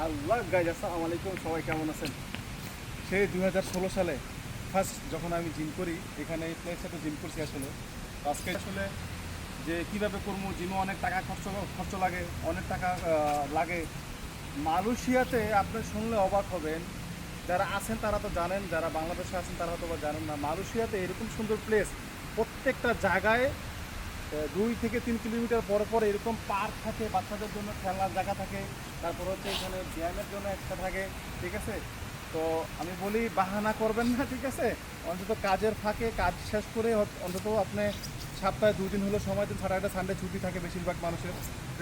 আল্লাহ guys, আসসালামু আলাইকুম। সবাই কেমন আছেন? সেই 2016 সালে ফার্স্ট যখন আমি জিম করি, এখানে এই প্লেসটাতে জিম করছি। আসলে আজকে আসলে যে কীভাবে করবো, জিমে অনেক টাকা খরচ লাগে, অনেক টাকা লাগে। মালয়েশিয়াতে আপনি শুনলে অবাক হবেন, যারা আছেন তারা তো জানেন, যারা বাংলাদেশে আছেন তারা হয়তো বা জানেন না। মালয়েশিয়াতে এরকম সুন্দর প্লেস, প্রত্যেকটা জায়গায় 2 থেকে 3 কিলোমিটার পর পর এরকম পার্ক থাকে, বাচ্চাদের জন্য খেলনার জায়গা থাকে, তারপর হচ্ছে এখানে ব্যায়ামের জন্য একটা থাকে। ঠিক আছে, তো আমি বলি বাহানা করবেন না, ঠিক আছে? অন্তত কাজের ফাঁকে কাজ শেষ করে অন্তত আপনি সপ্তাহে 2 দিন হলো সময় দিন। স্যাটারডে সানডে ছুটি থাকে বেশিরভাগ মানুষের।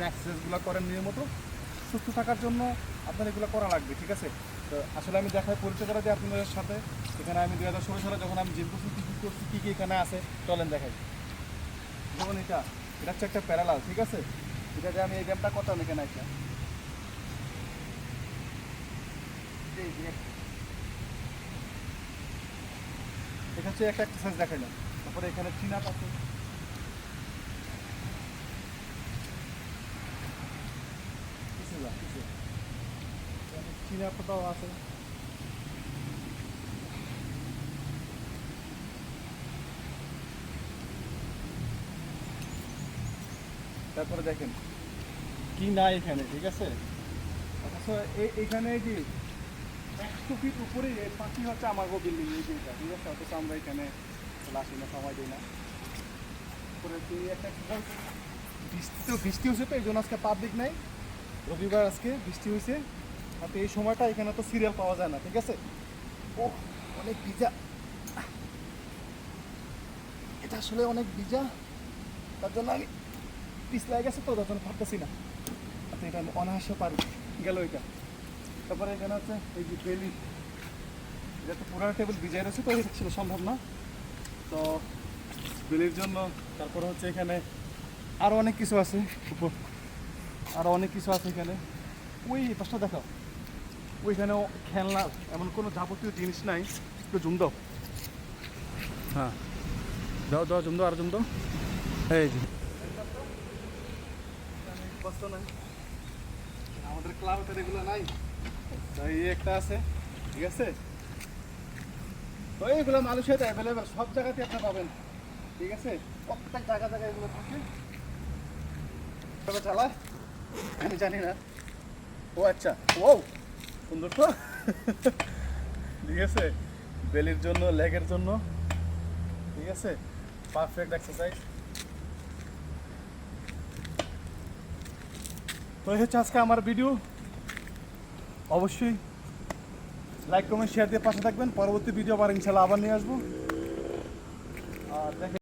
এক্সারসাইজগুলো করেন নিয়মিত, সুস্থ থাকার জন্য আপনার এগুলো করা লাগবে। ঠিক আছে, তো আসলে আমি দেখাই, পরিচয় করা দিই আপনাদের সাথে। এখানে আমি 2016 সালে যখন আমি জিম করছি, কী কী করছি, কী কী এখানে আছে, চলেন দেখাই। যেমন এটা হচ্ছে একটা প্যারালাল। ঠিক আছে, এটা যে আমি এই গেমটা করতাম এখানে একটা, এটা হচ্ছে একটা এক্সারসাইজ দেখাইলাম। তারপরে এখানে চিন আপ আছে, চিন আপটাও আছে। তারপরে দেখেন কি না এখানে। ঠিক আছে, অথচ এইখানে এই যে 100 ফিট উপরে পাখি হচ্ছে আমার বিল্ডিং, এই যেটা। ঠিক আছে, অথচ আমরা এখানে আসি না, সময় দিই না। তারপরে তুই একটা বৃষ্টি হয়েছে, তো এই জন্য আজকে পাবলিক নাই, রবিবার আজকে বৃষ্টি হয়েছে। আর তো এই সময়টা এখানে তো সিরিয়াল পাওয়া যায় না। ঠিক আছে, ও অনেক ভিজা, এটা আসলে অনেক ভিজা, তার জন্য আমি পিছলাই গেছে, তো তার জন্য পারতেছি না। আচ্ছা, এটা আমি অনায়াসে পারি, গেল এটা। তারপরে এখানে হচ্ছে এই যে বেলি, এটা তো পুরানো টেবিল ভিজাই রয়েছে, তো এটা ছিল সম্ভব না, তো বেলির জন্য। তারপরে হচ্ছে এখানে আরও অনেক কিছু আছে, উপর আরও অনেক কিছু আছে এখানে। ওই পাশটা দেখাও, ওইখানেও খেলনা, এমন কোনো যাবতীয় জিনিস নাই। একটু জুম দাও, হ্যাঁ দাও দাও, জুম দাও, আর জুম দাও। এই যে কষ্ট নাই, আমাদের ক্লাবেতে এগুলো নাই, তো এই একটা আছে। ঠিক আছে, তো এইগুলো মালয়েশিয়াতে অ্যাভেলেবেল, সব জায়গাতে আপনি পাবেন। ঠিক আছে, প্রত্যেক জায়গায় এগুলো থাকে। তবে চালায় আমি জানি না। ও আচ্ছা, ও সুন্দর তো। ঠিক আছে, বেলির জন্য, লেগের জন্য। ঠিক আছে, পারফেক্ট এক্সারসাইজ। তো এই হচ্ছে আজকে আমার ভিডিও। অবশ্যই লাইক কমেন্ট শেয়ার দিয়ে পাশে থাকবেন। পরবর্তী ভিডিও আবার ইনশাল্লাহ আবার নিয়ে আসবো। আর দেখেন।